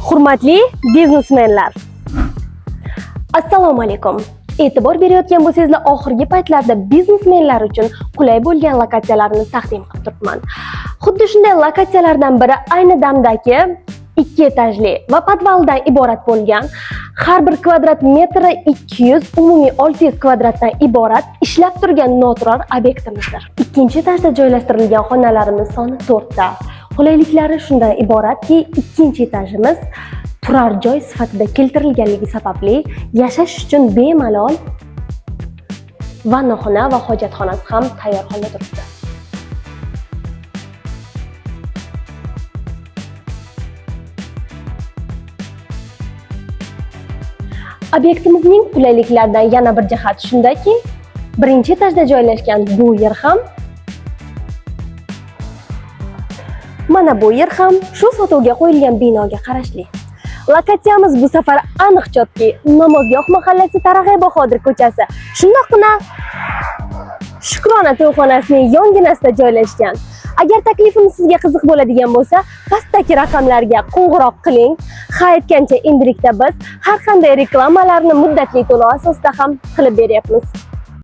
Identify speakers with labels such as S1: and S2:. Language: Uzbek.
S1: Hurmatli biznesmenlar. Assalomu alaykum. E'tibor berayotgan bo'lsangizlar, oxirgi paytlarda biznesmenlar uchun qulay bo'lgan lokatsiyalarni taqdim qilib turibman. Xuddi shunday lokatsiyalardan biri ayni damdagi 2 etajli va podvaldan iborat bo'lgan, har bir kvadrat metri 200, umumiy 600 kvadratdan iborat ishlab turgan noturar obyektimizdir. Ikkinchi etajda joylashtirilgan xonalarimiz soni 4 ta. Qulayliklari shundan iboratki, ikkinchi etajimiz turar joy sifatida keltirilganligi sababli yashash uchun bemalol vannaxona va hojatxonasi ham tayyor holda turibdi. Obyektimizning qulayliklaridan yana bir jihati shundaki, birinchi etajda joylashgan bu yer ham mana bu yer ham shu sotuvga qo'yilgan binoga qarashli. Lokatsiyamiz bu safar aniq chotki, Namozgoh mahallasi, Taraqiy Bahodir ko'chasi, shundoqqina Shukrona to'yxonasining yonginasida joylashgan. Agar taklifimiz sizga qiziq bo'ladigan bo'lsa, pastdagi raqamlarga qo'ng'iroq qiling. Ha aytgancha endilikda biz har qanday reklamalarni muddatli to'lov asosida ham qilib beryapmiz.